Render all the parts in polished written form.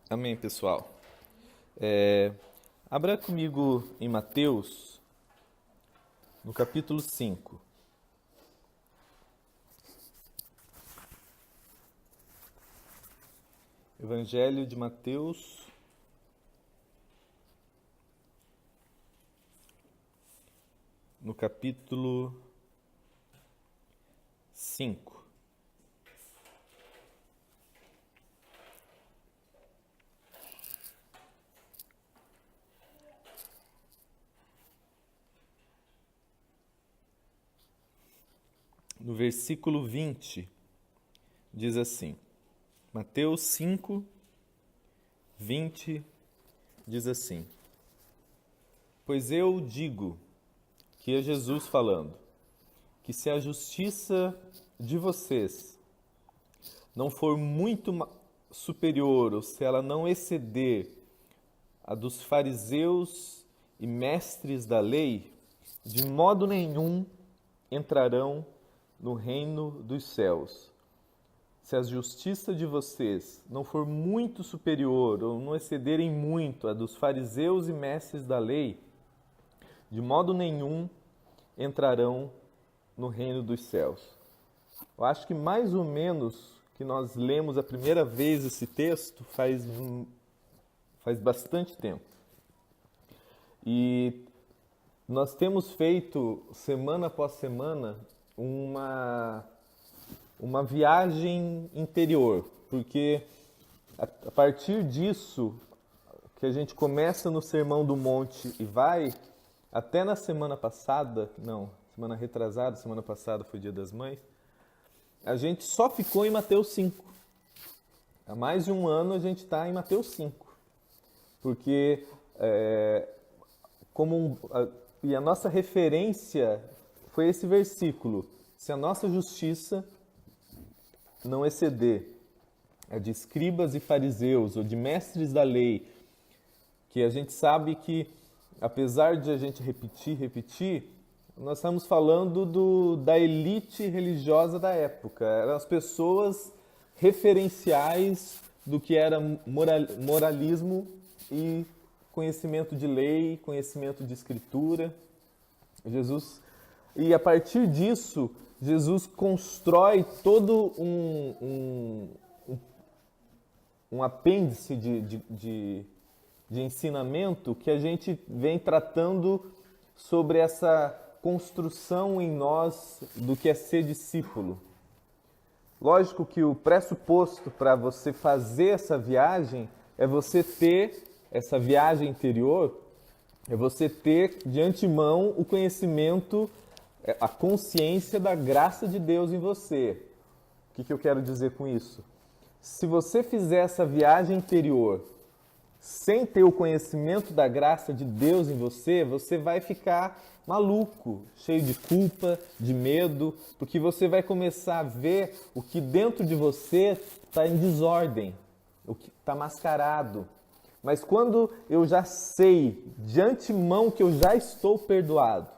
Amém, pessoal. Abra comigo em Mateus, no capítulo 5. Evangelho de Mateus, no capítulo 5. No versículo 20, diz assim, Mateus 5, 20, diz assim, Pois eu digo, que é Jesus falando, que se a justiça de vocês não for muito superior, ou se ela não exceder a dos fariseus e mestres da lei, de modo nenhum entrarão no reino dos céus. Se a justiça de vocês não for muito superior ou não excederem muito a dos fariseus e mestres da lei, de modo nenhum entrarão no reino dos céus. Eu acho que mais ou menos que nós lemos a primeira vez esse texto faz bastante tempo. E nós temos feito, semana após semana, uma viagem interior, porque a partir disso, que a gente começa no Sermão do Monte e vai até na semana passada, semana retrasada, semana passada foi Dia das Mães, a gente só ficou em Mateus 5. Há mais de um ano a gente está em Mateus 5, porque e a nossa referência foi esse versículo. Se a nossa justiça não exceder a de escribas e fariseus ou de mestres da lei, que a gente sabe que, apesar de a gente repetir, nós estamos falando da elite religiosa da época. Eram as pessoas referenciais do que era moralismo e conhecimento de lei, conhecimento de escritura. E a partir disso, Jesus constrói todo um apêndice de ensinamento que a gente vem tratando sobre essa construção em nós do que é ser discípulo. Lógico que o pressuposto para você fazer essa viagem é você ter essa viagem interior, é você ter de antemão o conhecimento, a consciência da graça de Deus em você. O que eu quero dizer com isso? Se você fizer essa viagem interior sem ter o conhecimento da graça de Deus em você, você vai ficar maluco, cheio de culpa, de medo, porque você vai começar a ver o que dentro de você está em desordem, o que está mascarado. Mas quando eu já sei de antemão que eu já estou perdoado,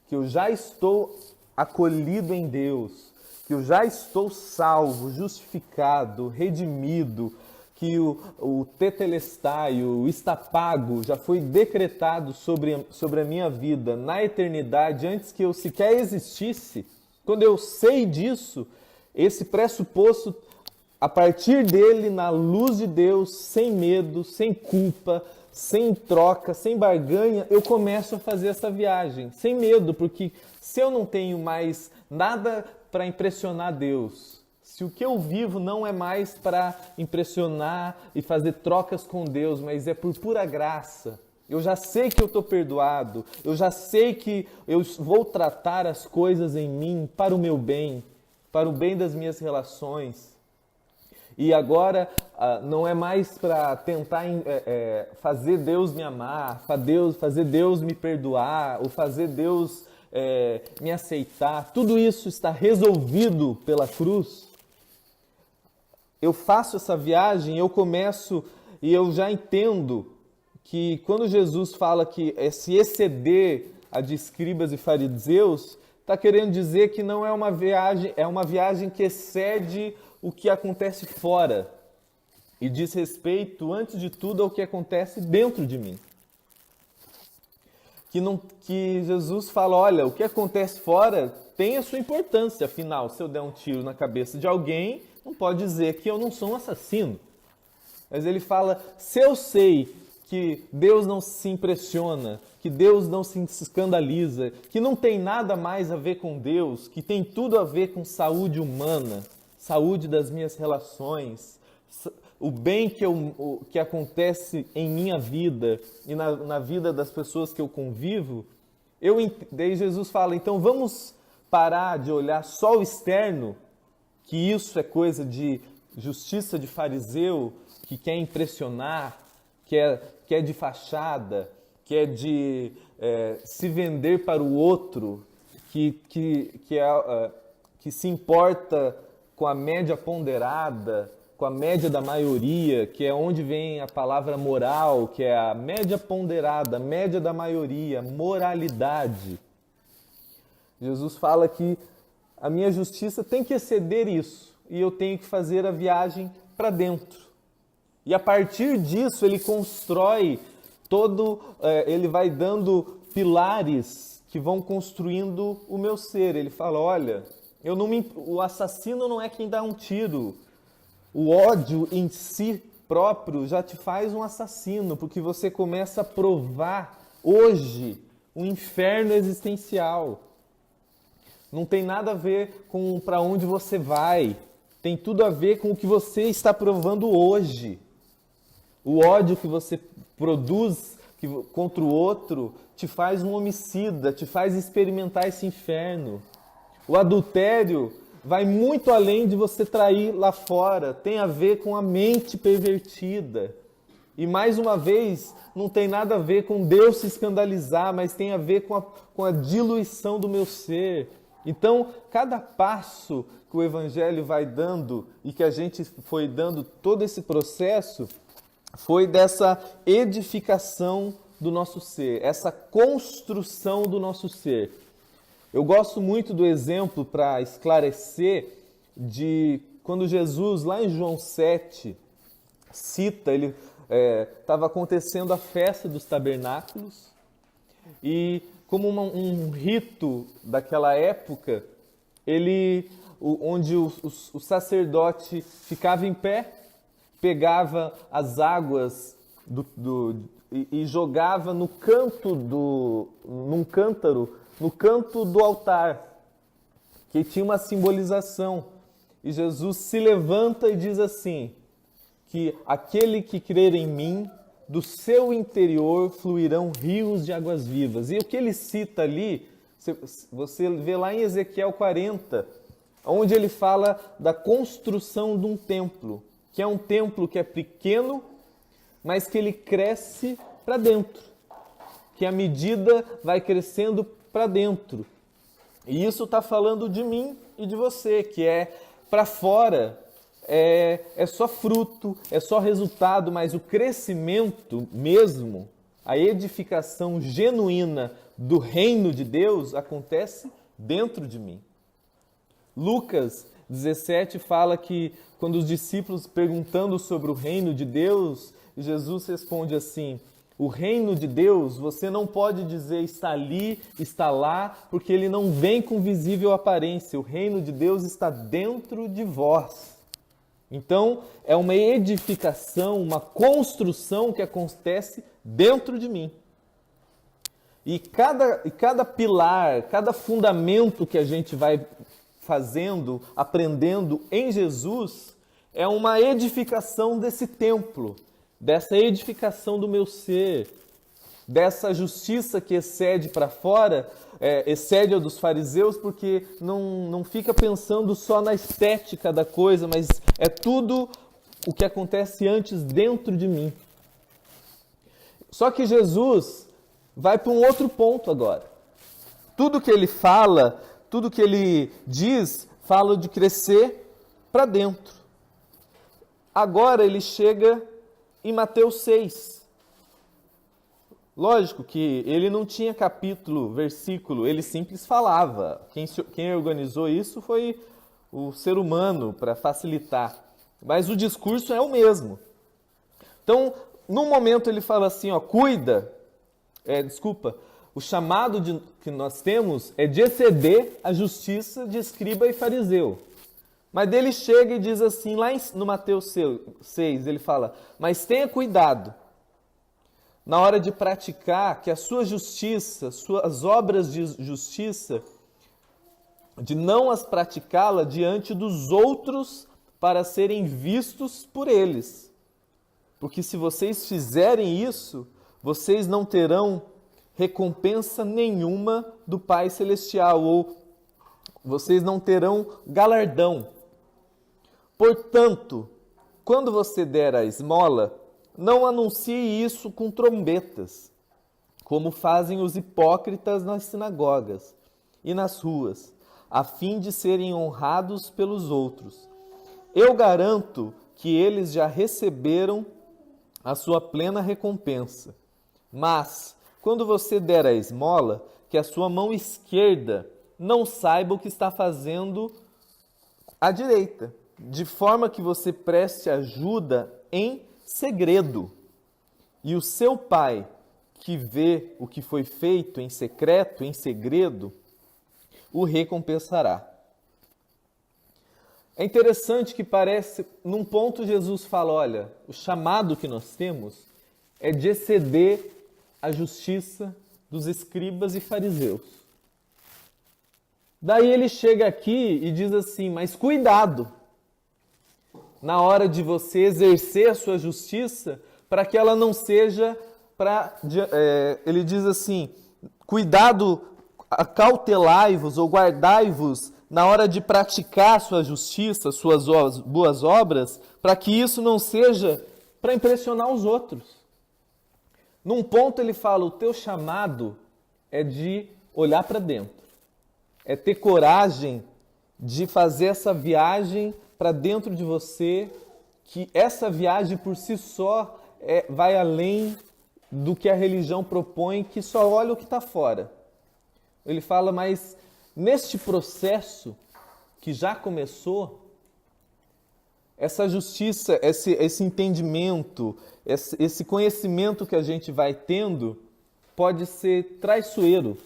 que eu já estou acolhido em Deus, que eu já estou salvo, justificado, redimido, que o tetelestai, o está pago, já foi decretado sobre a minha vida na eternidade, antes que eu sequer existisse, quando eu sei disso, esse pressuposto, a partir dele, na luz de Deus, sem medo, sem culpa, sem troca, sem barganha, eu começo a fazer essa viagem, sem medo, porque se eu não tenho mais nada para impressionar Deus, se o que eu vivo não é mais para impressionar e fazer trocas com Deus, mas é por pura graça, eu já sei que eu estou perdoado, eu já sei que eu vou tratar as coisas em mim para o meu bem, para o bem das minhas relações. E agora não é mais para tentar fazer Deus me amar, fazer Deus me perdoar, ou fazer Deus me aceitar. Tudo isso está resolvido pela cruz. Eu faço essa viagem, eu começo e eu já entendo que quando Jesus fala que se exceder a de escribas e fariseus, está querendo dizer que não é uma viagem que excede o que acontece fora. e diz respeito, antes de tudo, ao que acontece dentro de mim. Que Jesus fala, olha, o que acontece fora tem a sua importância, afinal, se eu der um tiro na cabeça de alguém, não pode dizer que eu não sou um assassino. Mas ele fala, se eu sei que Deus não se impressiona, que Deus não se escandaliza, que não tem nada mais a ver com Deus, que tem tudo a ver com saúde humana, saúde das minhas relações, o bem que acontece em minha vida e na vida das pessoas que eu convivo, daí Jesus fala, então vamos parar de olhar só o externo, que isso é coisa de justiça de fariseu, que quer impressionar, que é de fachada, que é de se vender para o outro, que se importa com a média ponderada, com a média da maioria, que é onde vem a palavra moral, que é a média ponderada, a média da maioria, moralidade. Jesus fala que a minha justiça tem que exceder isso, e eu tenho que fazer a viagem para dentro. E a partir disso ele constrói ele vai dando pilares que vão construindo o meu ser. Ele fala, olha, o assassino não é quem dá um tiro. O ódio em si próprio já te faz um assassino, porque você começa a provar hoje um inferno existencial. Não tem nada a ver com para onde você vai, tem tudo a ver com o que você está provando hoje. O ódio que você produz contra o outro te faz um homicida, te faz experimentar esse inferno. O adultério vai muito além de você trair lá fora, tem a ver com a mente pervertida. E mais uma vez, não tem nada a ver com Deus se escandalizar, mas tem a ver com a diluição do meu ser. Então, cada passo que o Evangelho vai dando e que a gente foi dando todo esse processo, foi dessa edificação do nosso ser, essa construção do nosso ser. Eu gosto muito do exemplo para esclarecer de quando Jesus, lá em João 7, cita, estava acontecendo a festa dos tabernáculos e como um rito daquela época, onde o sacerdote ficava em pé, pegava as águas e jogava num cântaro, no canto do altar, que tinha uma simbolização. E Jesus se levanta e diz assim, que aquele que crer em mim, do seu interior fluirão rios de águas vivas. E o que ele cita ali, você vê lá em Ezequiel 40, onde ele fala da construção de um templo, que é um templo que é pequeno, mas que ele cresce para dentro, que a medida vai crescendo para dentro. E isso está falando de mim e de você, que para fora, é só fruto, é só resultado, mas o crescimento mesmo, a edificação genuína do reino de Deus acontece dentro de mim. Lucas 17 fala que quando os discípulos perguntando sobre o reino de Deus, Jesus responde assim, o reino de Deus, você não pode dizer está ali, está lá, porque ele não vem com visível aparência. O reino de Deus está dentro de vós. Então, é uma edificação, uma construção que acontece dentro de mim. E cada pilar, cada fundamento que a gente vai fazendo, aprendendo em Jesus, é uma edificação desse templo, dessa edificação do meu ser, dessa justiça que excede para fora, excede a dos fariseus, porque não fica pensando só na estética da coisa, mas é tudo o que acontece antes dentro de mim. Só que Jesus vai para um outro ponto agora. Tudo que ele fala, tudo que ele diz, fala de crescer para dentro. Agora ele chega em Mateus 6. Lógico que ele não tinha capítulo, versículo, ele simples falava. Quem organizou isso foi o ser humano para facilitar. Mas o discurso é o mesmo. Então, num momento ele fala assim, ó, cuida, o chamado que nós temos é de exceder a justiça de escriba e fariseu. Mas ele chega e diz assim, lá no Mateus 6, ele fala, mas tenha cuidado, na hora de praticar, que a sua justiça, suas obras de justiça, de não as praticá-la diante dos outros para serem vistos por eles. Porque se vocês fizerem isso, vocês não terão recompensa nenhuma do Pai Celestial, ou vocês não terão galardão. Portanto, quando você der a esmola, não anuncie isso com trombetas, como fazem os hipócritas nas sinagogas e nas ruas, a fim de serem honrados pelos outros. Eu garanto que eles já receberam a sua plena recompensa. Mas, quando você der a esmola, que a sua mão esquerda não saiba o que está fazendo à direita, de forma que você preste ajuda em segredo. E o seu Pai, que vê o que foi feito em secreto, em segredo, o recompensará. É interessante que parece, num ponto Jesus fala, olha, o chamado que nós temos é de exceder a justiça dos escribas e fariseus. Daí ele chega aqui e diz assim, mas cuidado na hora de você exercer a sua justiça, para que ela não seja ele diz assim, cuidado, acautelai-vos ou guardai-vos na hora de praticar sua justiça, suas boas obras, para que isso não seja para impressionar os outros. Num ponto ele fala, o teu chamado é de olhar para dentro, é ter coragem de fazer essa viagem para dentro de você, que essa viagem por si só vai além do que a religião propõe, que só olha o que está fora. Ele fala, mas neste processo que já começou, essa justiça, esse entendimento, esse conhecimento que a gente vai tendo, pode ser traiçoeiro.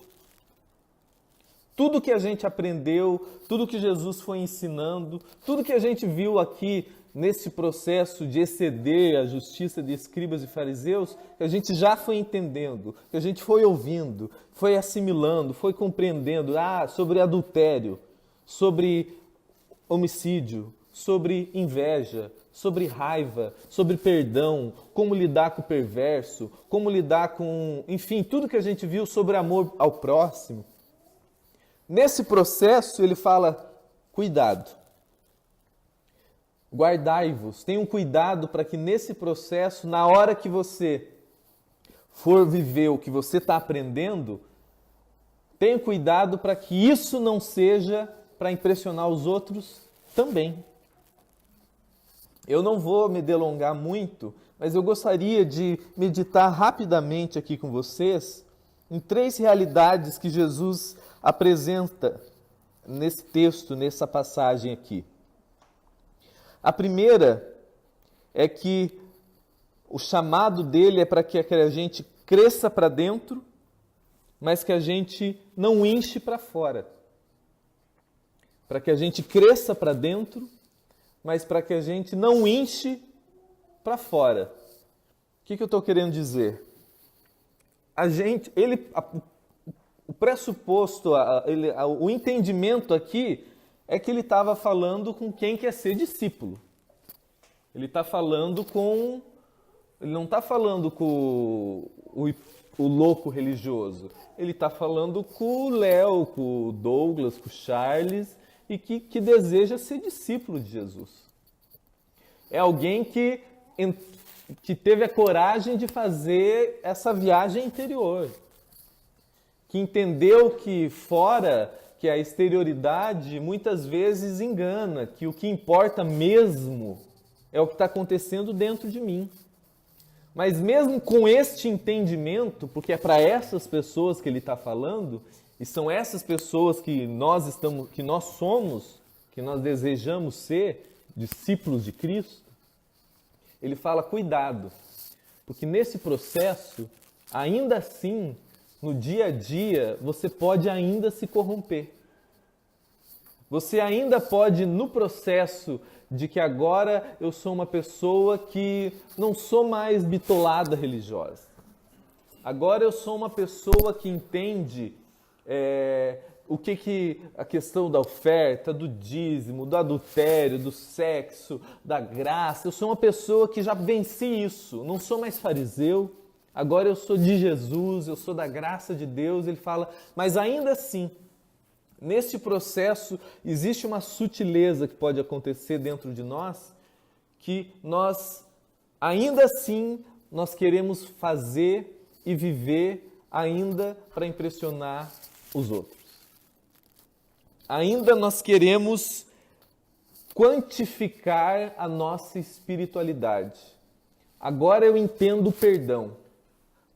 Tudo que a gente aprendeu, tudo que Jesus foi ensinando, tudo que a gente viu aqui nesse processo de exceder a justiça de escribas e fariseus, que a gente já foi entendendo, que a gente foi ouvindo, foi assimilando, foi compreendendo, sobre adultério, sobre homicídio, sobre inveja, sobre raiva, sobre perdão, como lidar com o perverso, como lidar com, enfim, tudo que a gente viu sobre amor ao próximo. Nesse processo, ele fala, cuidado, guardai-vos, tenham cuidado para que nesse processo, na hora que você for viver o que você está aprendendo, tenha cuidado para que isso não seja para impressionar os outros também. Eu não vou me delongar muito, mas eu gostaria de meditar rapidamente aqui com vocês em 3 realidades que Jesus apresenta nesse texto, nessa passagem aqui. A primeira é que o chamado dele é para que a gente cresça para dentro, mas que a gente não enche para fora. Para que a gente cresça para dentro, mas para que a gente não enche para fora. O que eu estou querendo dizer? O pressuposto, o entendimento aqui é que ele estava falando com quem quer ser discípulo. Ele está falando com... Ele não está falando com o louco religioso. Ele está falando com o Léo, com o Douglas, com o Charles, e que deseja ser discípulo de Jesus. É alguém que teve a coragem de fazer essa viagem interior. Que entendeu que fora, que a exterioridade muitas vezes engana, que o que importa mesmo é o que está acontecendo dentro de mim. Mas mesmo com este entendimento, porque é para essas pessoas que ele está falando, e são essas pessoas que nós somos, que nós desejamos ser discípulos de Cristo, ele fala, cuidado, Porque nesse processo, ainda assim, no dia a dia, você pode ainda se corromper. Você ainda pode, no processo de que agora eu sou uma pessoa que não sou mais bitolada religiosa. Agora eu sou uma pessoa que entende o que a questão da oferta, do dízimo, do adultério, do sexo, da graça. Eu sou uma pessoa que já venci isso. Não sou mais fariseu. Agora eu sou de Jesus, eu sou da graça de Deus. Ele fala, mas ainda assim, neste processo existe uma sutileza que pode acontecer dentro de nós, que nós, ainda assim, nós queremos fazer e viver ainda para impressionar os outros. Ainda nós queremos quantificar a nossa espiritualidade. Agora eu entendo o perdão,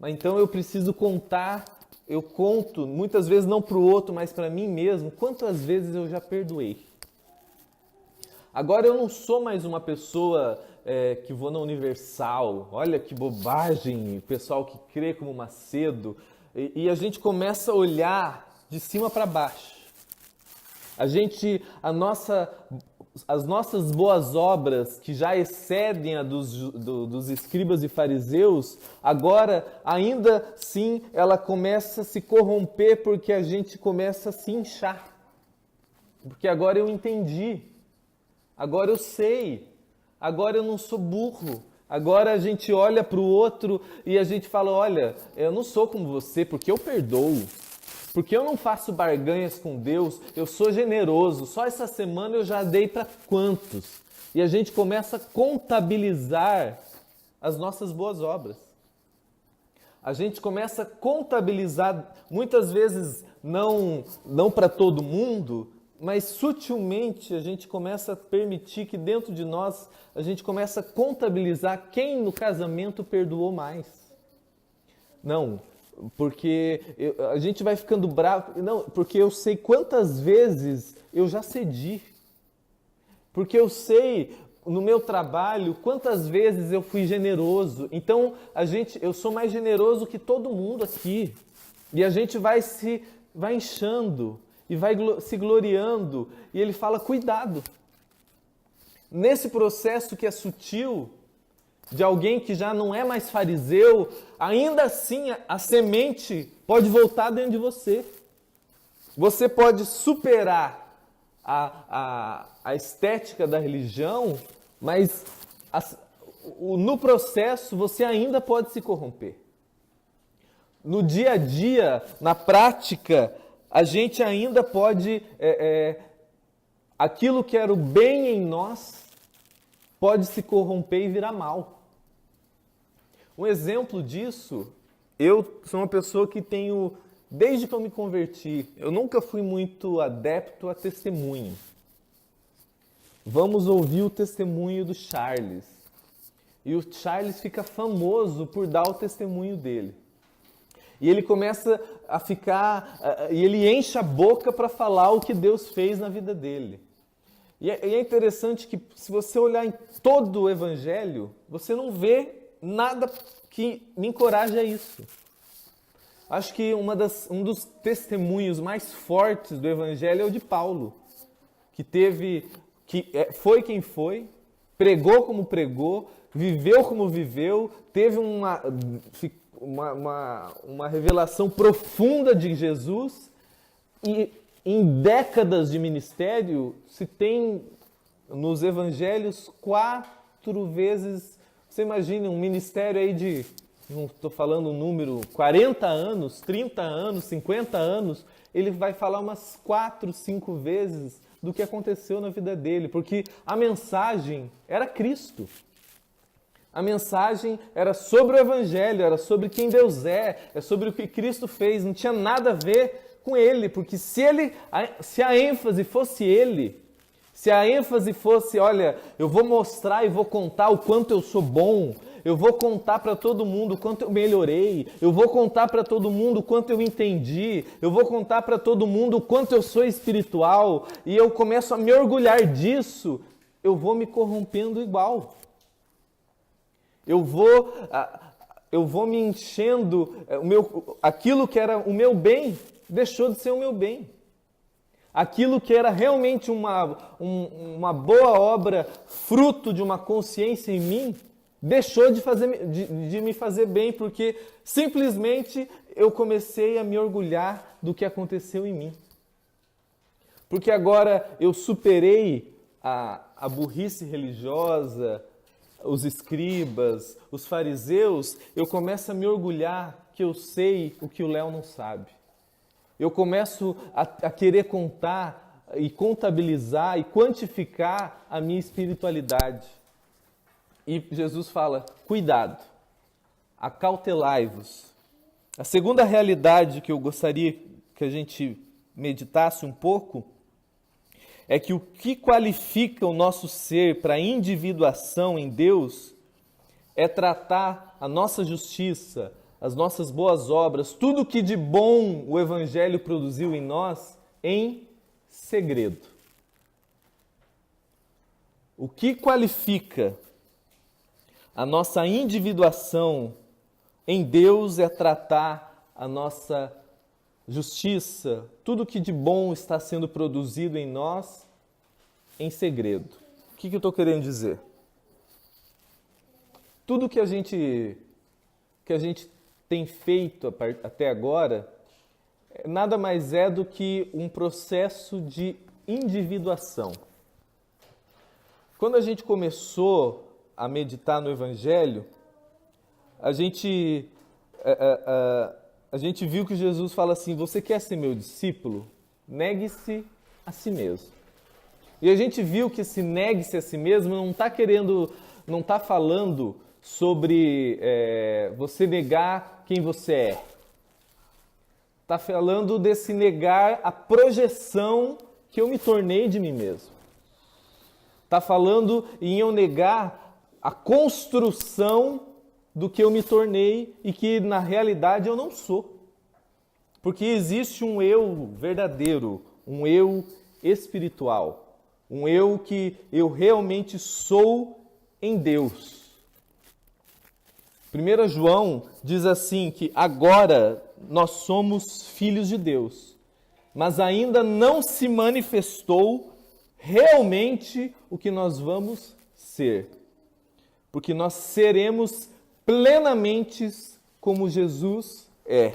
mas então eu preciso contar, eu conto, muitas vezes não para o outro, mas para mim mesmo, quantas vezes eu já perdoei. Agora eu não sou mais uma pessoa que vou na Universal, olha que bobagem, o pessoal que crê como Macedo, e a gente começa a olhar de cima para baixo. As nossas boas obras, que já excedem a dos escribas e fariseus, agora, ainda sim, ela começa a se corromper porque a gente começa a se inchar. Porque agora eu entendi, agora eu sei, agora eu não sou burro. Agora a gente olha para o outro e a gente fala, olha, eu não sou como você porque eu perdoo. Porque eu não faço barganhas com Deus, eu sou generoso. Só essa semana eu já dei para quantos? E a gente começa a contabilizar as nossas boas obras. A gente começa a contabilizar, muitas vezes não para todo mundo, mas sutilmente a gente começa a permitir que dentro de nós, a gente começa a contabilizar quem no casamento perdoou mais. Não, porque a gente vai ficando bravo, não, porque eu sei quantas vezes eu já cedi, porque eu sei no meu trabalho quantas vezes eu fui generoso, então eu sou mais generoso que todo mundo aqui, e a gente vai inchando e vai se gloriando, e ele fala, cuidado, nesse processo que é sutil, de alguém que já não é mais fariseu, ainda assim a semente pode voltar dentro de você. Você pode superar a estética da religião, mas no processo você ainda pode se corromper. No dia a dia, na prática, a gente ainda pode... aquilo que era o bem em nós pode se corromper e virar mal. Um exemplo disso, eu sou uma pessoa que desde que eu me converti, eu nunca fui muito adepto a testemunho. Vamos ouvir o testemunho do Charles. E o Charles fica famoso por dar o testemunho dele. E ele começa a e ele enche a boca para falar o que Deus fez na vida dele. E é interessante que se você olhar em todo o Evangelho, você não vê nada que me encoraje a isso. Acho que um dos testemunhos mais fortes do Evangelho é o de Paulo, que foi quem foi, pregou como pregou, viveu como viveu, teve uma revelação profunda de Jesus, e em décadas de ministério se tem nos Evangelhos 4 vezes. Você imagina um ministério aí de, não estou falando um número, 40 anos, 30 anos, 50 anos, ele vai falar umas 4, 5 vezes do que aconteceu na vida dele, porque a mensagem era Cristo. A mensagem era sobre o Evangelho, era sobre quem Deus é sobre o que Cristo fez, não tinha nada a ver com ele, porque se a ênfase fosse ele, se a ênfase fosse, olha, eu vou mostrar e vou contar o quanto eu sou bom, eu vou contar para todo mundo o quanto eu melhorei, eu vou contar para todo mundo o quanto eu entendi, eu vou contar para todo mundo o quanto eu sou espiritual, e eu começo a me orgulhar disso, eu vou me corrompendo igual. eu vou me enchendo, aquilo que era o meu bem, deixou de ser o meu bem. Aquilo que era realmente uma boa obra, fruto de uma consciência em mim, deixou de me fazer bem, porque simplesmente eu comecei a me orgulhar do que aconteceu em mim. Porque agora eu superei a burrice religiosa, os escribas, os fariseus, eu começo a me orgulhar que eu sei o que o Léo não sabe. Eu começo a querer contar e contabilizar e quantificar a minha espiritualidade. E Jesus fala, cuidado, acautelai-vos. A segunda realidade que eu gostaria que a gente meditasse um pouco é que o que qualifica o nosso ser para a individuação em Deus é tratar a nossa justiça, as nossas boas obras, tudo que de bom o Evangelho produziu em nós, em segredo. O que qualifica a nossa individuação em Deus é tratar a nossa justiça, tudo que de bom está sendo produzido em nós, em segredo. O que eu estou querendo dizer? Tudo que a gente tem feito até agora, nada mais é do que um processo de individuação. Quando a gente começou a meditar no Evangelho, a gente viu que Jesus fala assim, você quer ser meu discípulo? Negue-se a si mesmo. E a gente viu que esse negue-se a si mesmo não está falando sobre você negar quem você é. Está falando desse negar a projeção que eu me tornei de mim mesmo. Está falando em eu negar a construção do que eu me tornei e que na realidade eu não sou. Porque existe um eu verdadeiro, um eu espiritual, um eu que eu realmente sou em Deus. 1 João diz assim que agora nós somos filhos de Deus, mas ainda não se manifestou realmente o que nós vamos ser. Porque nós seremos plenamente como Jesus é.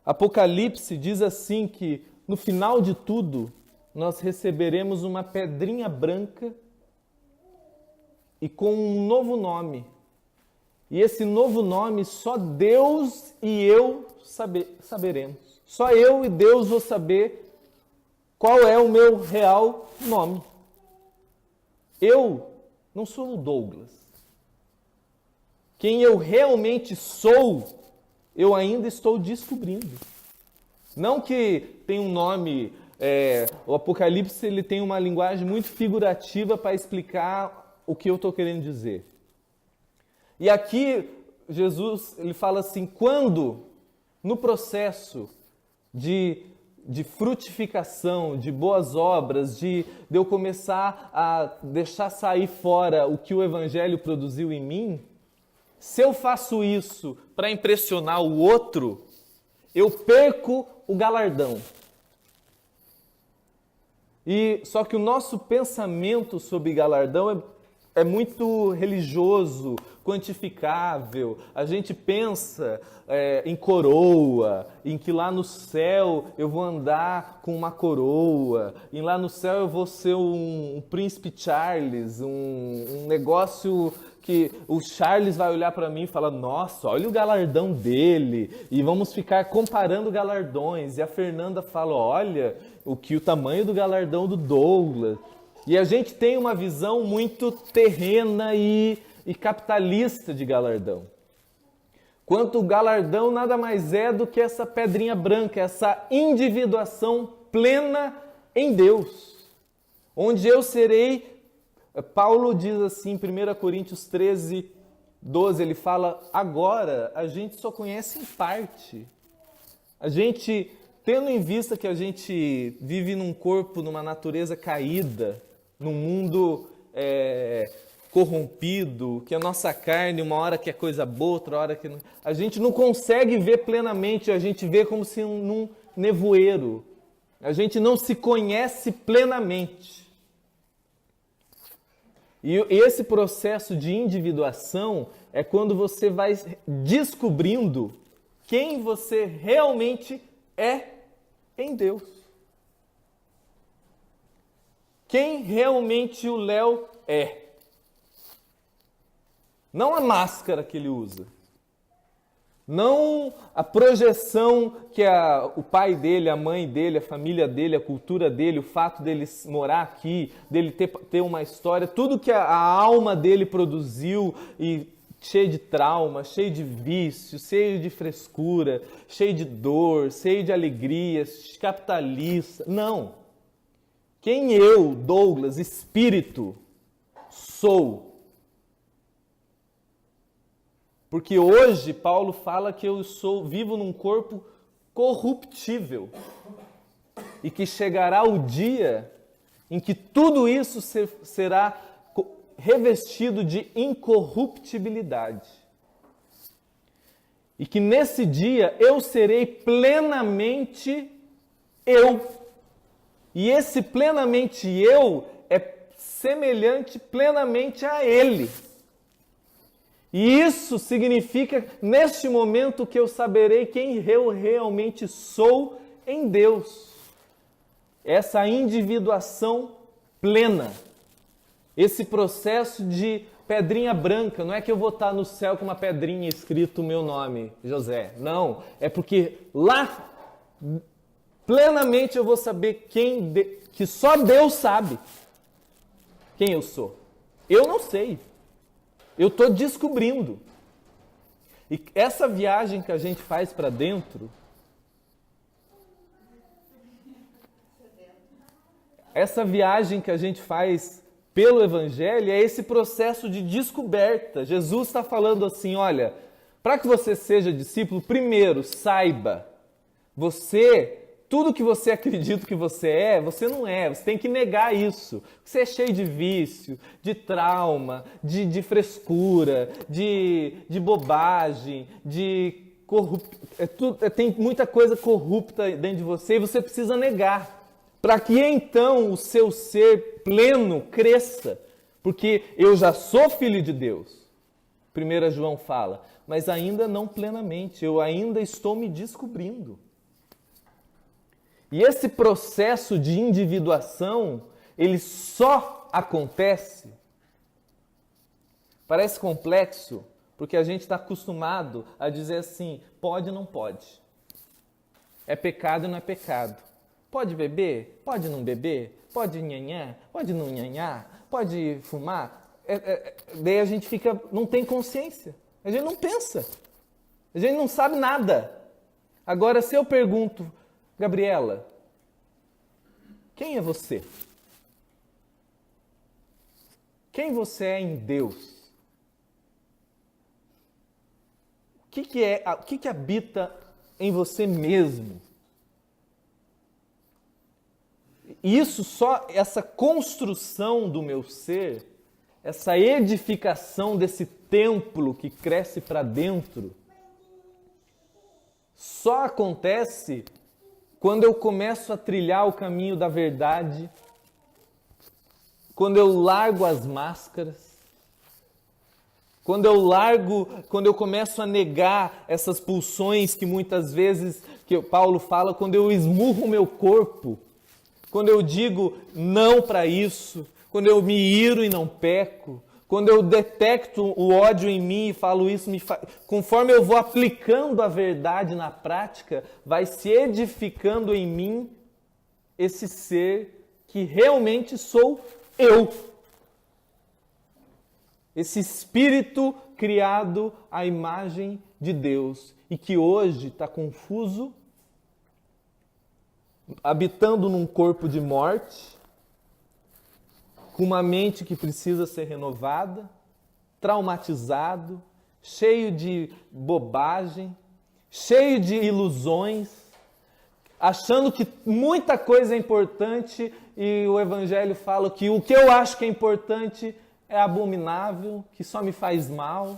Apocalipse diz assim que no final de tudo nós receberemos uma pedrinha branca e com um novo nome. E esse novo nome só Deus e eu saberemos. Só eu e Deus vou saber qual é o meu real nome. Eu não sou o Douglas. Quem eu realmente sou, eu ainda estou descobrindo. Não que tem um nome, o Apocalipse ele tem uma linguagem muito figurativa para explicar o que eu estou querendo dizer. E aqui Jesus ele fala assim, quando no processo de frutificação, de boas obras, de eu começar a deixar sair fora o que o Evangelho produziu em mim, se eu faço isso para impressionar o outro, eu perco o galardão. Só que o nosso pensamento sobre galardão é muito religioso, quantificável. A gente pensa em coroa, em que lá no céu eu vou andar com uma coroa, e lá no céu eu vou ser um príncipe Charles, um negócio que o Charles vai olhar para mim e falar, nossa, olha o galardão dele, e vamos ficar comparando galardões. E a Fernanda fala, olha o tamanho do galardão do Douglas. E a gente tem uma visão muito terrena e capitalista de galardão. Quanto o galardão nada mais é do que essa pedrinha branca, essa individuação plena em Deus. Onde eu serei, Paulo diz assim em 1 Coríntios 13, 12, ele fala, agora a gente só conhece em parte. A gente, tendo em vista que a gente vive num corpo, numa natureza caída, num mundo corrompido, que a nossa carne, uma hora que é coisa boa, outra hora que não... A gente não consegue ver plenamente, a gente vê como se num nevoeiro. A gente não se conhece plenamente. E esse processo de individuação é quando você vai descobrindo quem você realmente é em Deus. Quem realmente o Léo é. Não a máscara que ele usa. Não a projeção que o pai dele, a mãe dele, a família dele, a cultura dele, o fato dele morar aqui, dele ter uma história, tudo que a alma dele produziu, e cheio de trauma, cheio de vício, cheio de frescura, cheio de dor, cheio de alegria, capitalista. Não. Quem eu, Douglas, espírito, sou. Porque hoje Paulo fala que eu vivo num corpo corruptível e que chegará o dia em que tudo isso será revestido de incorruptibilidade. E que nesse dia eu serei plenamente eu. E esse plenamente eu é semelhante plenamente a Ele. E isso significa, neste momento, que eu saberei quem eu realmente sou em Deus. Essa individuação plena. Esse processo de pedrinha branca. Não é que eu vou estar no céu com uma pedrinha escrito o meu nome, José. Não. É porque lá, plenamente, eu vou saber que só Deus sabe quem eu sou. Eu não sei. Eu estou descobrindo. E essa viagem que a gente faz para dentro, essa viagem que a gente faz pelo Evangelho é esse processo de descoberta. Jesus está falando assim, olha, para que você seja discípulo, primeiro, saiba, tudo que você acredita que você não é. Você tem que negar isso. Você é cheio de vício, de trauma, de frescura, de bobagem, de tem muita coisa corrupta dentro de você e você precisa negar. Para que então o seu ser pleno cresça. Porque eu já sou filho de Deus. 1 João fala. Mas ainda não plenamente. Eu ainda estou me descobrindo. E esse processo de individuação, ele só acontece, parece complexo, porque a gente está acostumado a dizer assim, pode ou não pode. É pecado ou não é pecado. Pode beber? Pode não beber? Pode nhanhar? Pode não nhanhar? Pode fumar? Daí a gente não tem consciência. A gente não pensa. A gente não sabe nada. Agora, se eu pergunto, Gabriela, quem é você? Quem você é em Deus? O que habita em você mesmo? Isso só, essa construção do meu ser, essa edificação desse templo que cresce para dentro, só acontece quando eu começo a trilhar o caminho da verdade, quando eu largo as máscaras, quando eu começo a negar essas pulsões que muitas vezes, que Paulo fala, quando eu esmurro o meu corpo, quando eu digo não para isso, quando eu me iro e não peco, quando eu detecto o ódio em mim e falo isso, conforme eu vou aplicando a verdade na prática, vai se edificando em mim esse ser que realmente sou eu. Esse espírito criado à imagem de Deus e que hoje está confuso, habitando num corpo de morte, com uma mente que precisa ser renovada, traumatizado, cheio de bobagem, cheio de ilusões, achando que muita coisa é importante e o Evangelho fala que o que eu acho que é importante é abominável, que só me faz mal.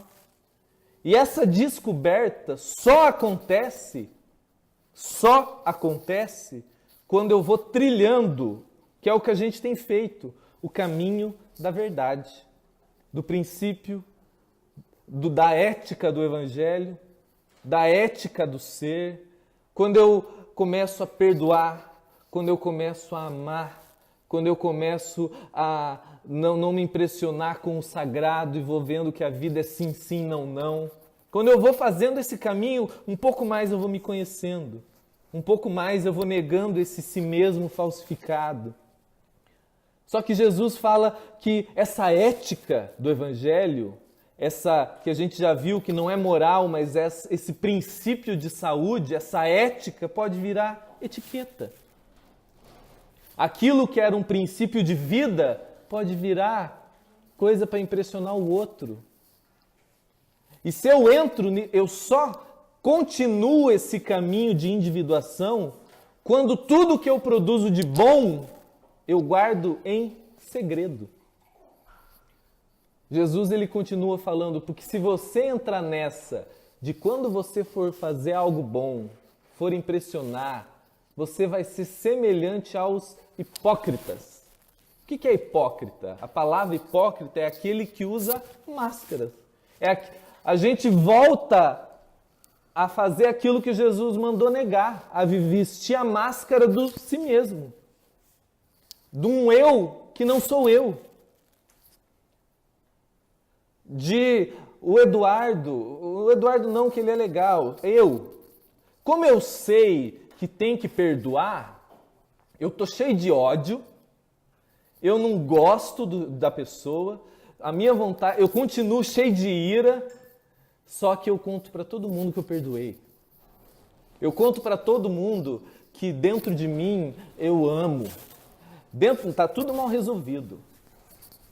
E essa descoberta só acontece quando eu vou trilhando, que é o que a gente tem feito, o caminho da verdade, do princípio, da ética do Evangelho, da ética do ser, quando eu começo a perdoar, quando eu começo a amar, quando eu começo a não me impressionar com o sagrado e vou vendo que a vida é sim, sim, não, não. Quando eu vou fazendo esse caminho, um pouco mais eu vou me conhecendo, um pouco mais eu vou negando esse si mesmo falsificado. Só que Jesus fala que essa ética do Evangelho, essa que a gente já viu que não é moral, mas esse princípio de saúde, essa ética pode virar etiqueta. Aquilo que era um princípio de vida pode virar coisa para impressionar o outro. E se eu só continuo esse caminho de individuação quando tudo que eu produzo de bom eu guardo em segredo. Jesus ele continua falando, porque se você entrar nessa de quando você for fazer algo bom, for impressionar, você vai ser semelhante aos hipócritas. O que é hipócrita? A palavra hipócrita é aquele que usa máscaras. A gente volta a fazer aquilo que Jesus mandou negar, a vestir a máscara do si mesmo. De um eu que não sou eu. O Eduardo não, que ele é legal. Como eu sei que tem que perdoar, eu tô cheio de ódio, eu não gosto da pessoa, a minha vontade, eu continuo cheio de ira, só que eu conto para todo mundo que eu perdoei. Eu conto para todo mundo que dentro de mim eu amo. Dentro está tudo mal resolvido.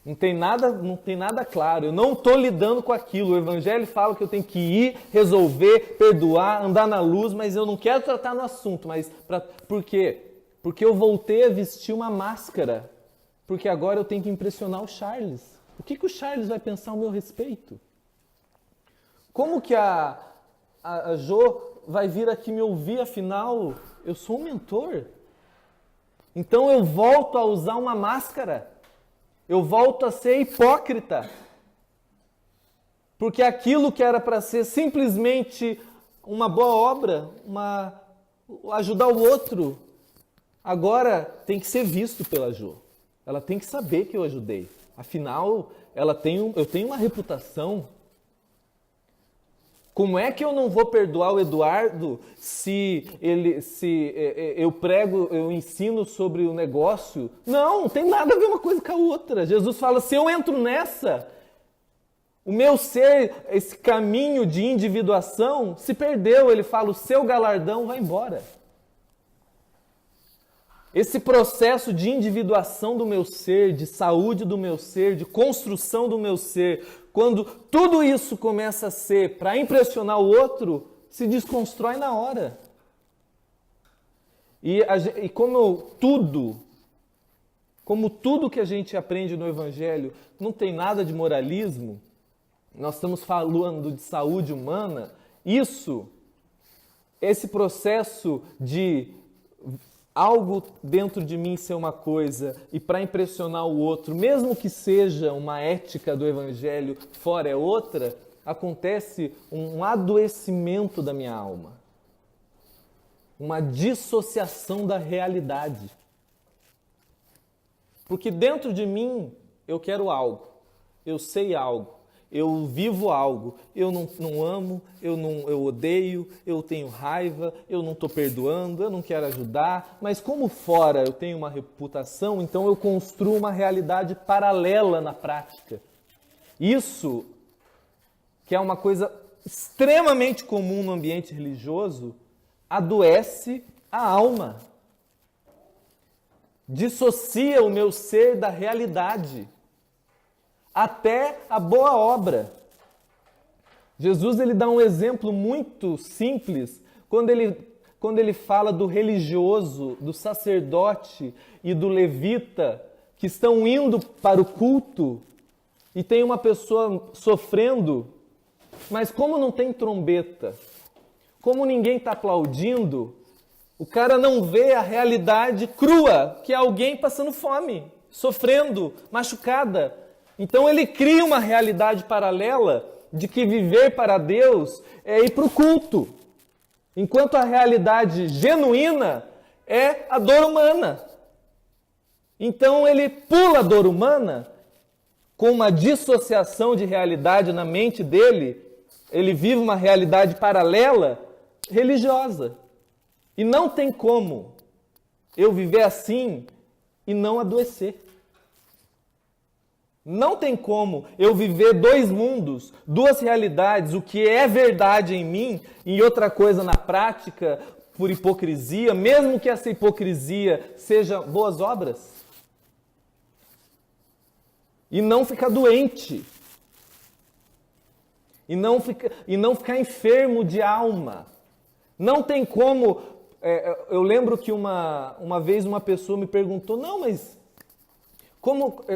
Não tem nada claro. Eu não estou lidando com aquilo. O Evangelho fala que eu tenho que ir, resolver, perdoar, andar na luz, mas eu não quero tratar no assunto. Por quê? Porque eu voltei a vestir uma máscara. Porque agora eu tenho que impressionar o Charles. O que o Charles vai pensar ao meu respeito? Como que a Jo vai vir aqui me ouvir? Afinal, eu sou um mentor. Então eu volto a usar uma máscara. Eu volto a ser hipócrita. Porque aquilo que era para ser simplesmente uma boa obra, ajudar o outro, agora tem que ser visto pela Jo. Ela tem que saber que eu ajudei. Afinal, eu tenho uma reputação. Como é que eu não vou perdoar o Eduardo se eu ensino sobre o negócio? Não tem nada a ver uma coisa com a outra. Jesus fala, se eu entro nessa, o meu ser, esse caminho de individuação, se perdeu. Ele fala, o seu galardão vai embora. Esse processo de individuação do meu ser, de saúde do meu ser, de construção do meu ser, quando tudo isso começa a ser para impressionar o outro, se desconstrói na hora. E como tudo que a gente aprende no Evangelho não tem nada de moralismo, nós estamos falando de saúde humana, esse processo de algo dentro de mim ser uma coisa e para impressionar o outro, mesmo que seja uma ética do Evangelho, fora é outra, acontece um adoecimento da minha alma. Uma dissociação da realidade. Porque dentro de mim eu quero algo, eu sei algo, eu vivo algo, eu não amo, eu odeio, eu tenho raiva, eu não estou perdoando, eu não quero ajudar, mas como fora eu tenho uma reputação, então eu construo uma realidade paralela na prática. Isso, que é uma coisa extremamente comum no ambiente religioso, adoece a alma. Dissocia o meu ser da realidade. Até a boa obra. Jesus ele dá um exemplo muito simples quando ele fala do religioso, do sacerdote e do levita que estão indo para o culto e tem uma pessoa sofrendo, mas como não tem trombeta, como ninguém está aplaudindo, o cara não vê a realidade crua, que é alguém passando fome, sofrendo, machucada. Então ele cria uma realidade paralela de que viver para Deus é ir para o culto, enquanto a realidade genuína é a dor humana. Então ele pula a dor humana com uma dissociação de realidade na mente dele, ele vive uma realidade paralela religiosa. E não tem como eu viver assim e não adoecer. Não tem como eu viver dois mundos, duas realidades, o que é verdade em mim e outra coisa na prática, por hipocrisia, mesmo que essa hipocrisia seja boas obras. E não ficar doente. E não ficar enfermo de alma. Não tem como... eu lembro que uma vez uma pessoa me perguntou, não, mas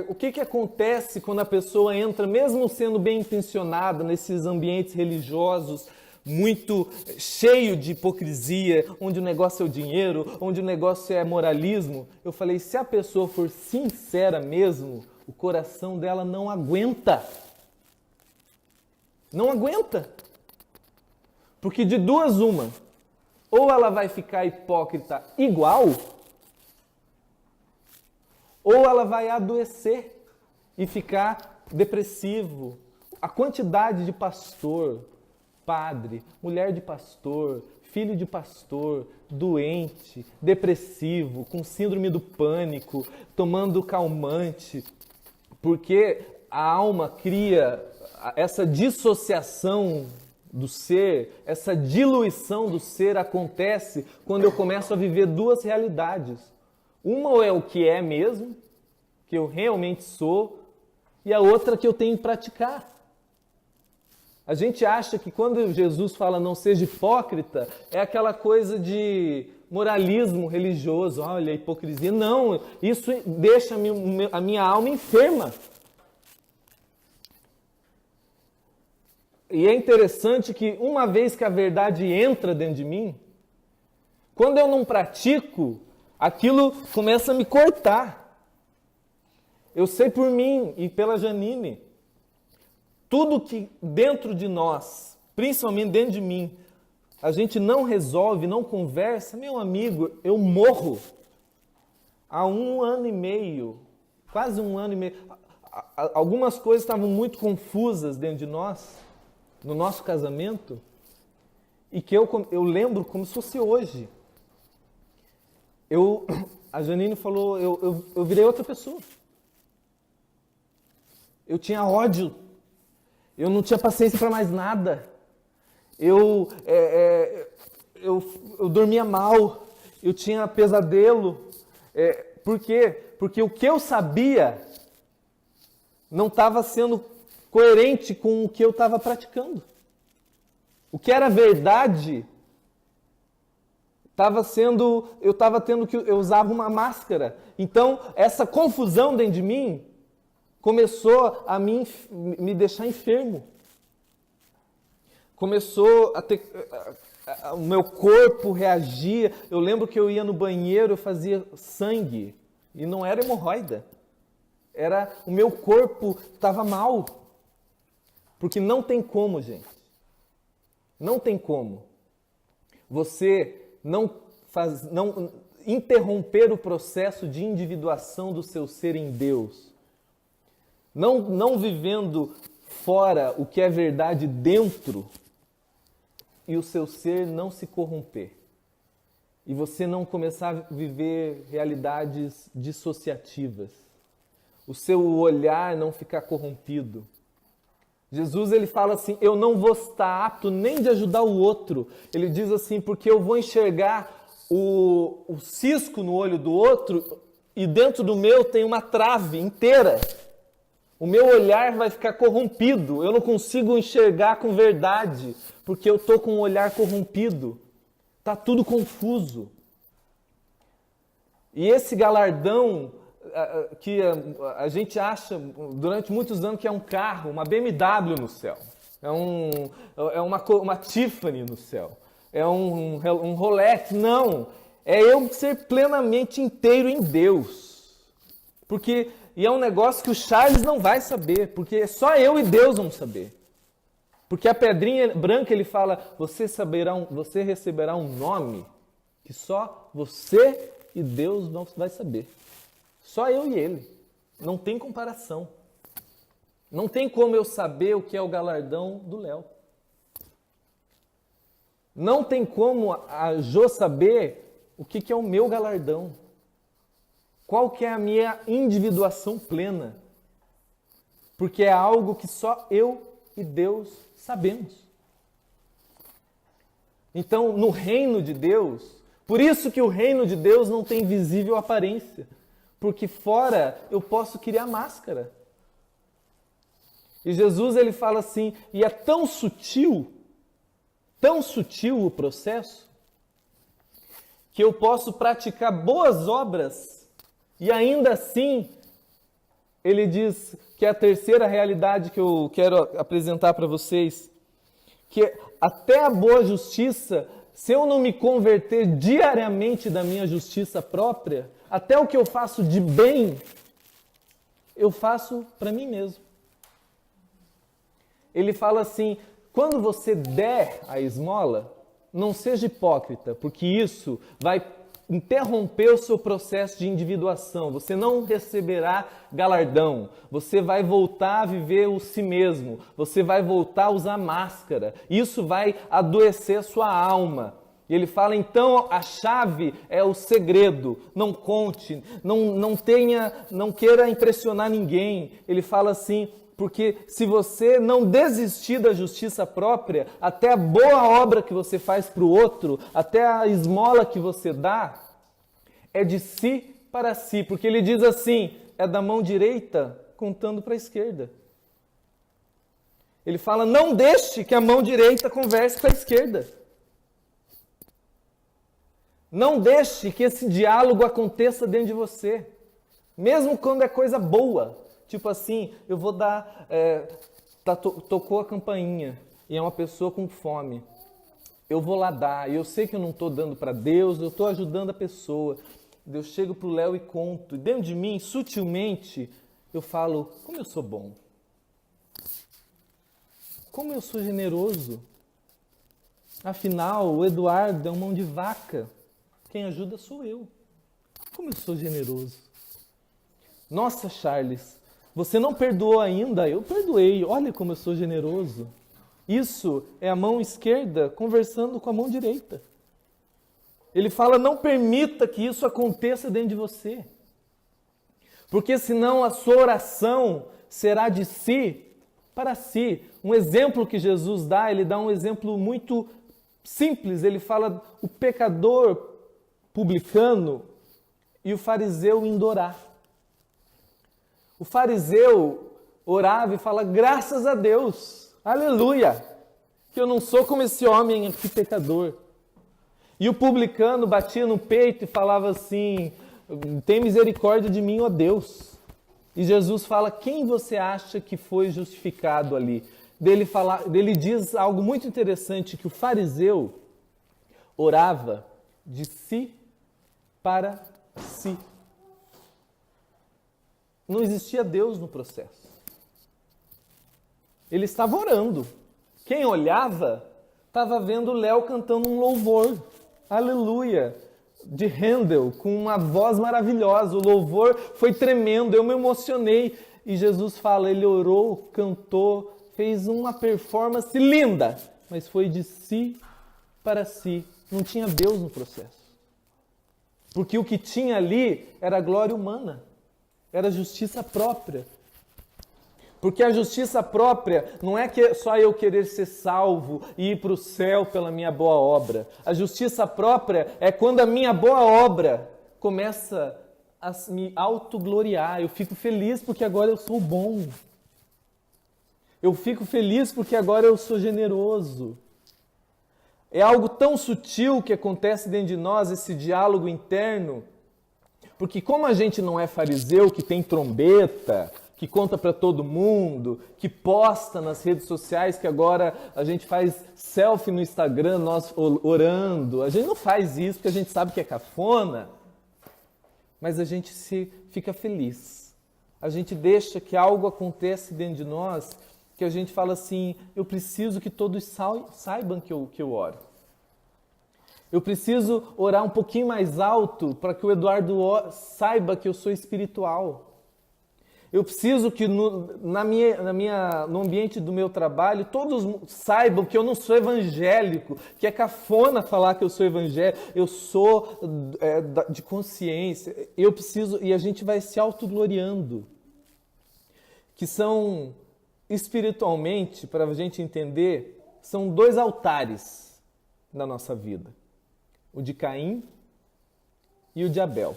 o que acontece quando a pessoa entra, mesmo sendo bem intencionada, nesses ambientes religiosos, muito cheio de hipocrisia, onde o negócio é o dinheiro, onde o negócio é moralismo? Eu falei, se a pessoa for sincera mesmo, o coração dela não aguenta. Não aguenta. Porque de duas uma, ou ela vai ficar hipócrita igual, ou ela vai adoecer e ficar depressivo. A quantidade de pastor, padre, mulher de pastor, filho de pastor, doente, depressivo, com síndrome do pânico, tomando calmante, porque a alma cria essa dissociação do ser, essa diluição do ser acontece quando eu começo a viver duas realidades. Uma é o que é mesmo, que eu realmente sou, e a outra que eu tenho que praticar. A gente acha que quando Jesus fala não seja hipócrita, é aquela coisa de moralismo religioso, olha a hipocrisia. Não, isso deixa a minha alma enferma. E é interessante que uma vez que a verdade entra dentro de mim, quando eu não pratico, aquilo começa a me cortar. Eu sei por mim e pela Janine, tudo que dentro de nós, principalmente dentro de mim, a gente não resolve, não conversa, meu amigo, eu morro. Há 1 ano e meio, quase 1 ano e meio, algumas coisas estavam muito confusas dentro de nós, no nosso casamento, e que eu lembro como se fosse hoje. A Janine falou, eu virei outra pessoa. Eu tinha ódio. Eu não tinha paciência para mais nada. Eu dormia mal. Eu tinha pesadelo. Por quê? Porque o que eu sabia não estava sendo coerente com o que eu estava praticando. O que era verdade eu estava tendo que, eu usava uma máscara. Então, essa confusão dentro de mim começou a me deixar enfermo. Começou a ter... o meu corpo reagia. Eu lembro que eu ia no banheiro, eu fazia sangue. E não era hemorroida. O meu corpo estava mal. Porque não tem como, gente. Não tem como você não interromper o processo de individuação do seu ser em Deus. Não vivendo fora o que é verdade dentro e o seu ser não se corromper. E você não começar a viver realidades dissociativas. O seu olhar não ficar corrompido. Jesus, ele fala assim, eu não vou estar apto nem de ajudar o outro. Ele diz assim, porque eu vou enxergar o cisco no olho do outro e dentro do meu tem uma trave inteira. O meu olhar vai ficar corrompido. Eu não consigo enxergar com verdade, porque eu estou com um olhar corrompido. Está tudo confuso. E esse galardão que a gente acha durante muitos anos que é um carro, uma BMW no céu, é uma Tiffany no céu, é um Rolex. Não, é eu ser plenamente inteiro em Deus. E é um negócio que o Charles não vai saber, porque só eu e Deus vamos saber. Porque a pedrinha branca, ele fala, você receberá um nome que só você e Deus não vai saber. Só eu e ele. Não tem comparação. Não tem como eu saber o que é o galardão do Léo. Não tem como a Jô saber o que é o meu galardão. Qual que é a minha individuação plena. Porque é algo que só eu e Deus sabemos. Então, no reino de Deus, por isso que o reino de Deus não tem visível aparência. Porque fora eu posso criar máscara. E Jesus, ele fala assim, e é tão sutil o processo, que eu posso praticar boas obras e ainda assim, ele diz que é a terceira realidade que eu quero apresentar para vocês, que até a boa justiça, se eu não me converter diariamente da minha justiça própria, até o que eu faço de bem, eu faço para mim mesmo. Ele fala assim, quando você der a esmola, não seja hipócrita, porque isso vai interromper o seu processo de individuação. Você não receberá galardão. Você vai voltar a viver o si mesmo. Você vai voltar a usar máscara. Isso vai adoecer a sua alma. E ele fala, então, a chave é o segredo. Não conte, não queira impressionar ninguém. Ele fala assim, porque se você não desistir da justiça própria, até a boa obra que você faz para o outro, até a esmola que você dá, é de si para si. Porque ele diz assim, é da mão direita contando para a esquerda. Ele fala, não deixe que a mão direita converse com a esquerda. Não deixe que esse diálogo aconteça dentro de você. Mesmo quando é coisa boa. Tipo assim, eu vou dar, tocou a campainha e é uma pessoa com fome. Eu vou lá dar, e eu sei que eu não estou dando para Deus, eu estou ajudando a pessoa. Eu chego para o Léo e conto. E dentro de mim, sutilmente, eu falo, como eu sou bom. Como eu sou generoso. Afinal, o Eduardo é um mão de vaca. Quem ajuda sou eu. Como eu sou generoso. Nossa, Charles, você não perdoou ainda? Eu perdoei. Olha como eu sou generoso. Isso é a mão esquerda conversando com a mão direita. Ele fala, não permita que isso aconteça dentro de você. Porque senão a sua oração será de si para si. Um exemplo que Jesus dá, ele dá um exemplo muito simples. Ele fala o pecador publicano e o fariseu indo orar. O fariseu orava e fala, graças a Deus, aleluia, que eu não sou como esse homem aqui pecador. E o publicano batia no peito e falava assim, tem misericórdia de mim, ó Deus. E Jesus fala, quem você acha que foi justificado ali? Dele diz algo muito interessante, que o fariseu orava de si para si. Não existia Deus no processo. Ele estava orando. Quem olhava, estava vendo o Léo cantando um louvor. Aleluia! De Handel, com uma voz maravilhosa. O louvor foi tremendo, eu me emocionei. E Jesus fala, ele orou, cantou, fez uma performance linda. Mas foi de si para si. Não tinha Deus no processo. Porque o que tinha ali era glória humana. Era justiça própria. Porque a justiça própria não é que só eu querer ser salvo e ir para o céu pela minha boa obra. A justiça própria é quando a minha boa obra começa a me autogloriar. Eu fico feliz porque agora eu sou bom. Eu fico feliz porque agora eu sou generoso. É algo tão sutil que acontece dentro de nós, esse diálogo interno, Porque como a gente não é fariseu, que tem trombeta, que conta para todo mundo, que posta nas redes sociais, que agora a gente faz selfie no Instagram, nós orando. A gente não faz isso porque a gente sabe que é cafona, mas a gente fica feliz. A gente deixa que algo aconteça dentro de nós, que a gente fala assim, eu preciso que todos saibam que eu oro. Eu preciso orar um pouquinho mais alto para que o Eduardo saiba que eu sou espiritual. Eu preciso que no ambiente do meu trabalho todos saibam que eu não sou evangélico, que é cafona falar que eu sou evangélico, eu sou de consciência. Eu preciso, e a gente vai se autogloriando, que são espiritualmente, para a gente entender, são 2 altares na nossa vida. O de Caim e o de Abel.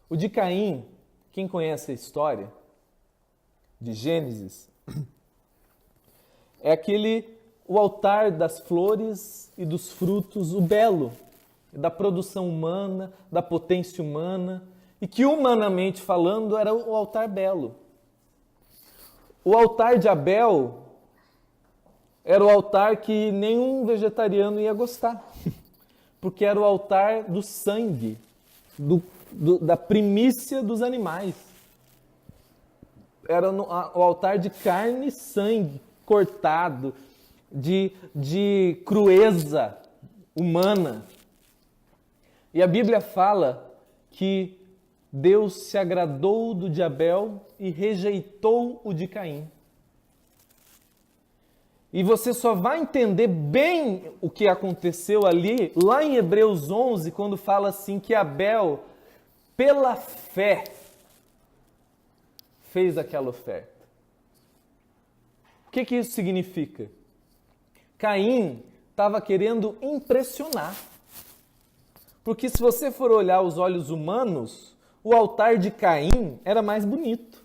O de Caim, quem conhece a história de Gênesis, é o altar das flores e dos frutos, o belo, da produção humana, da potência humana, e que humanamente falando era o altar belo. O altar de Abel era o altar que nenhum vegetariano ia gostar, porque era o altar do sangue, da primícia dos animais. Era o altar de carne e sangue cortado, de crueza humana. E a Bíblia fala que Deus se agradou do de Abel e rejeitou o de Caim. E você só vai entender bem o que aconteceu ali, lá em Hebreus 11, quando fala assim que Abel, pela fé, fez aquela oferta. O que isso significa? Caim estava querendo impressionar. Porque se você for olhar os olhos humanos, o altar de Caim era mais bonito,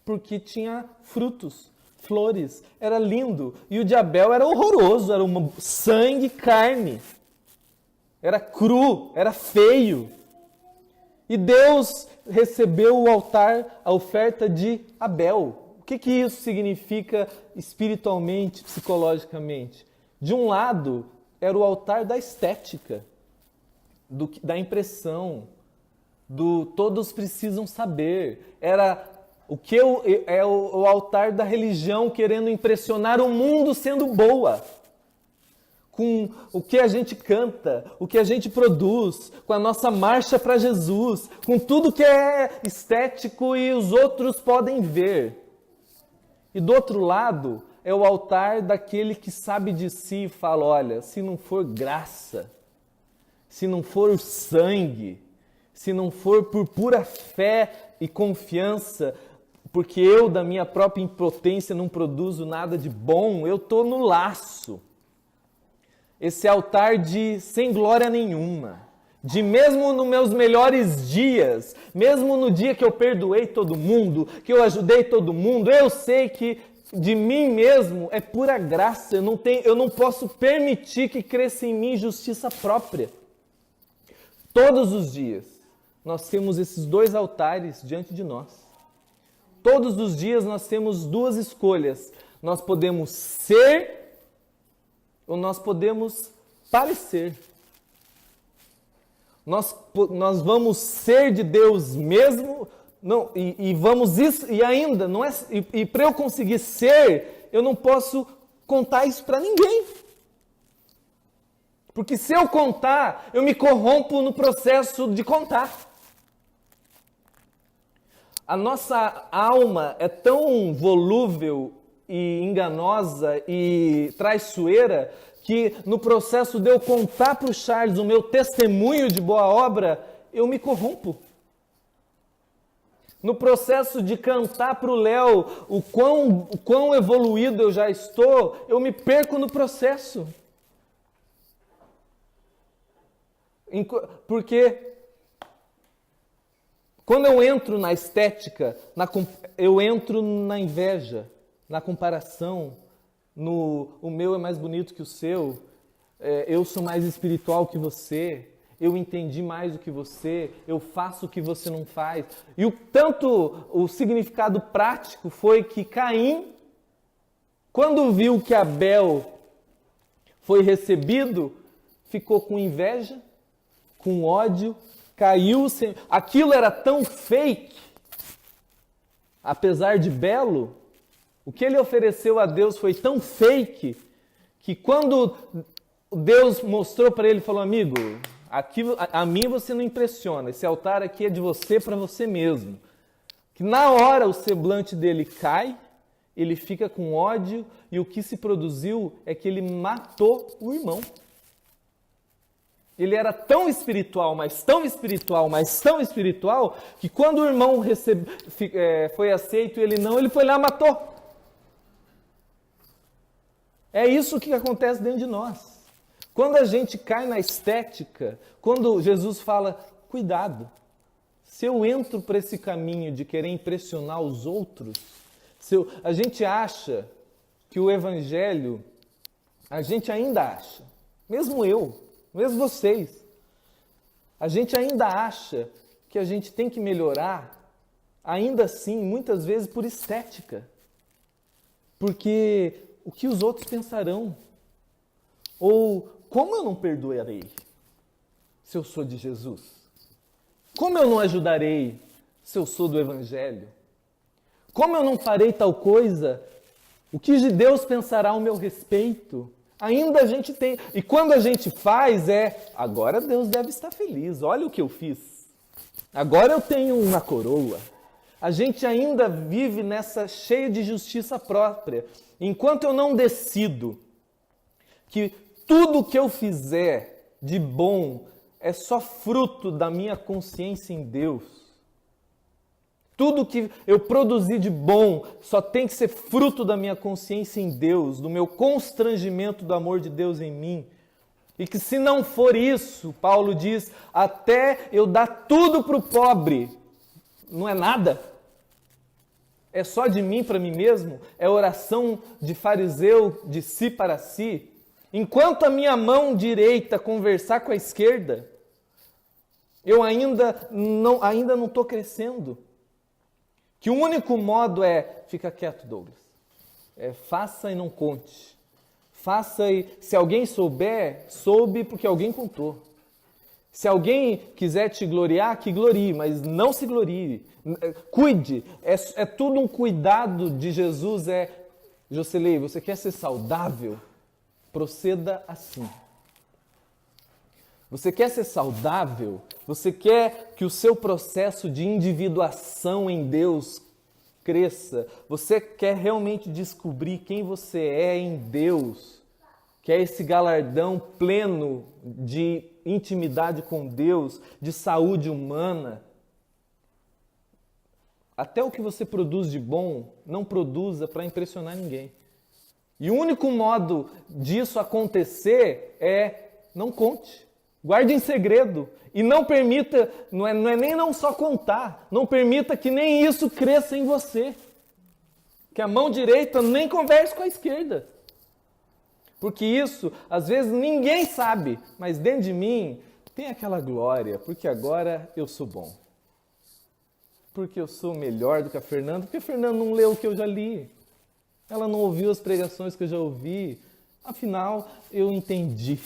porque tinha frutos, flores, era lindo. E o de Abel era horroroso, era sangue e carne. Era cru, era feio. E Deus recebeu o altar, a oferta de Abel. O que isso significa espiritualmente, psicologicamente? De um lado, era o altar da estética, da impressão, todos precisam saber. Era o altar da religião querendo impressionar o mundo sendo boa. Com o que a gente canta, o que a gente produz, com a nossa marcha para Jesus, com tudo que é estético e os outros podem ver. E do outro lado é o altar daquele que sabe de si e fala, olha, se não for graça, se não for sangue, se não for por pura fé e confiança, porque eu da minha própria impotência não produzo nada de bom, eu estou no laço. Esse altar de sem glória nenhuma, de mesmo nos meus melhores dias, mesmo no dia que eu perdoei todo mundo, que eu ajudei todo mundo, eu sei que de mim mesmo é pura graça, eu não posso permitir que cresça em mim justiça própria. Todos os dias nós temos esses 2 altares diante de nós. Todos os dias nós temos 2 escolhas. Nós podemos ser ou nós podemos parecer. Nós vamos ser de Deus mesmo, não, e vamos isso, e ainda, não é, e para eu conseguir ser, eu não posso contar isso para ninguém. Porque se eu contar, eu me corrompo no processo de contar. A nossa alma é tão volúvel e enganosa e traiçoeira que no processo de eu contar para o Charles o meu testemunho de boa obra, eu me corrompo. No processo de cantar para o Léo o quão evoluído eu já estou, eu me perco no processo. Porque quando eu entro na estética, eu entro na inveja, na comparação, o meu é mais bonito que o seu, eu sou mais espiritual que você, eu entendi mais do que você, eu faço o que você não faz. E tanto o significado prático foi que Caim, quando viu que Abel foi recebido, ficou com inveja, com ódio, caiu. Aquilo era tão fake, apesar de belo, o que ele ofereceu a Deus foi tão fake, que quando Deus mostrou para ele, falou: amigo, aqui, a mim você não impressiona, esse altar aqui é de você para você mesmo. Que na hora o semblante dele cai, ele fica com ódio, e o que se produziu é que ele matou o irmão. Ele era tão espiritual, mas tão espiritual, mas tão espiritual, que quando o irmão foi aceito e ele não, ele foi lá e matou. É isso que acontece dentro de nós. Quando a gente cai na estética, quando Jesus fala, cuidado, se eu entro por esse caminho de querer impressionar os outros, a gente acha que o evangelho, a gente ainda acha, mesmo eu, mesmo vocês, a gente ainda acha que a gente tem que melhorar, ainda assim, muitas vezes por estética. Porque o que os outros pensarão? Ou como eu não perdoarei se eu sou de Jesus? Como eu não ajudarei se eu sou do Evangelho? Como eu não farei tal coisa? O que de Deus pensará ao meu respeito? Ainda a gente tem. E quando a gente faz agora Deus deve estar feliz, olha o que eu fiz. Agora eu tenho uma coroa. A gente ainda vive nessa cheia de justiça própria. Enquanto eu não decido que tudo que eu fizer de bom é só fruto da minha consciência em Deus, tudo que eu produzir de bom só tem que ser fruto da minha consciência em Deus, do meu constrangimento do amor de Deus em mim, e que se não for isso, Paulo diz, até eu dar tudo para o pobre, não é nada. É só de mim para mim mesmo? É oração de fariseu de si para si? Enquanto a minha mão direita conversar com a esquerda, eu ainda não estou crescendo. Que o único modo fica quieto, Douglas. Faça e não conte. Faça e, se alguém souber, soube porque alguém contou. Se alguém quiser te gloriar, que glorie, mas não se glorie. Cuide. É tudo um cuidado de Jesus. Jocelyn, você quer ser saudável? Proceda assim. Você quer ser saudável? Você quer que o seu processo de individuação em Deus cresça? Você quer realmente descobrir quem você é em Deus? Quer esse galardão pleno de intimidade com Deus, de saúde humana? Até o que você produz de bom, não produza para impressionar ninguém. E o único modo disso acontecer não conte. Guarde em segredo e não permita, não é nem não só contar, não permita que nem isso cresça em você. Que a mão direita nem converse com a esquerda. Porque isso, às vezes, ninguém sabe, mas dentro de mim tem aquela glória, porque agora eu sou bom. Porque eu sou melhor do que a Fernanda, porque a Fernanda não leu o que eu já li. Ela não ouviu as pregações que eu já ouvi. Afinal, eu entendi.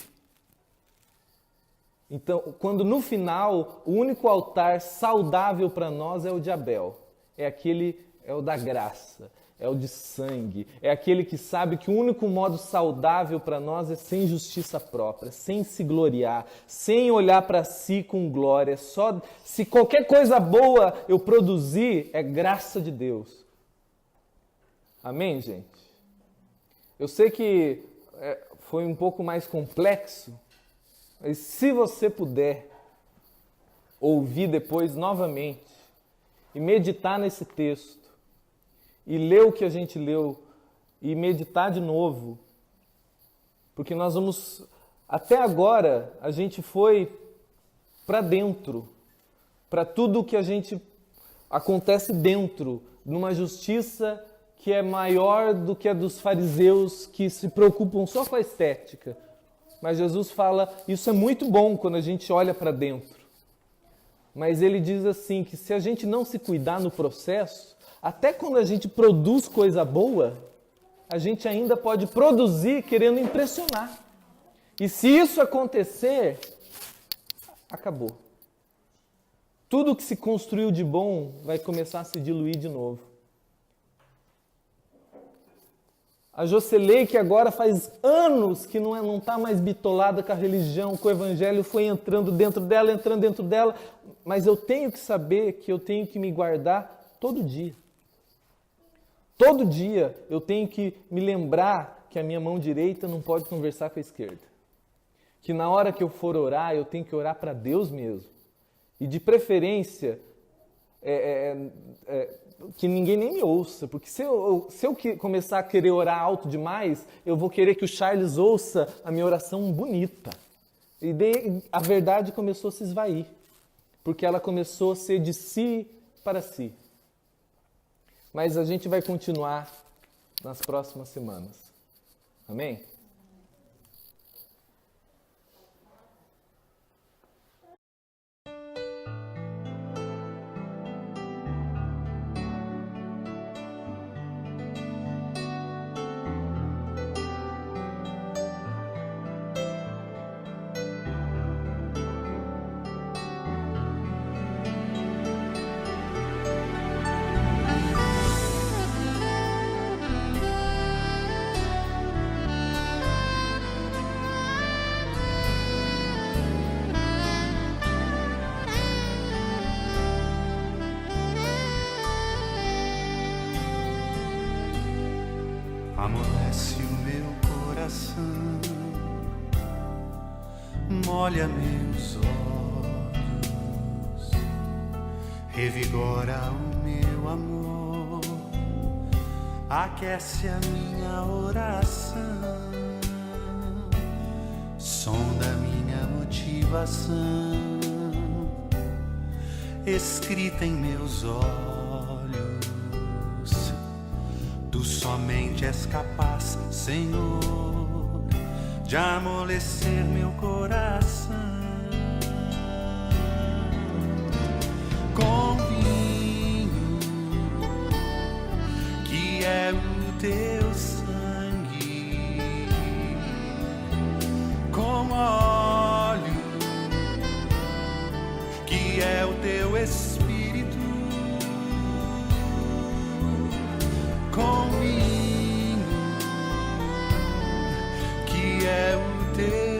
Então, quando no final, o único altar saudável para nós é o de Abel. É o da graça, é o de sangue. É aquele que sabe que o único modo saudável para nós é sem justiça própria, sem se gloriar, sem olhar para si com glória. Só se qualquer coisa boa eu produzir, é graça de Deus. Amém, gente? Eu sei que foi um pouco mais complexo, mas se você puder ouvir depois novamente e meditar nesse texto e ler o que a gente leu e meditar de novo, porque nós vamos, até agora, a gente foi para dentro, para tudo que a gente acontece dentro, numa justiça que é maior do que a dos fariseus que se preocupam só com a estética. Mas Jesus fala, isso é muito bom quando a gente olha para dentro. Mas ele diz assim, que se a gente não se cuidar no processo, até quando a gente produz coisa boa, a gente ainda pode produzir querendo impressionar. E se isso acontecer, acabou. Tudo que se construiu de bom vai começar a se diluir de novo. A Jocelei, que agora faz anos que não está mais bitolada com a religião, com o evangelho, foi entrando dentro dela, mas eu tenho que saber que eu tenho que me guardar todo dia. Todo dia eu tenho que me lembrar que a minha mão direita não pode conversar com a esquerda. Que na hora que eu for orar, eu tenho que orar para Deus mesmo. E de preferência, que ninguém nem me ouça, porque se eu começar a querer orar alto demais, eu vou querer que o Charles ouça a minha oração bonita. E daí a verdade começou a se esvair, porque ela começou a ser de si para si. Mas a gente vai continuar nas próximas semanas. Amém? Amolece o meu coração, molha meus olhos, revigora o meu amor, aquece a minha oração, sonda minha motivação, escrita em meus olhos. Tu somente és capaz, Senhor, de amolecer meu coração com vinho, que é o teu sangue, com óleo, que é o teu Espírito, com vinho, que é o teu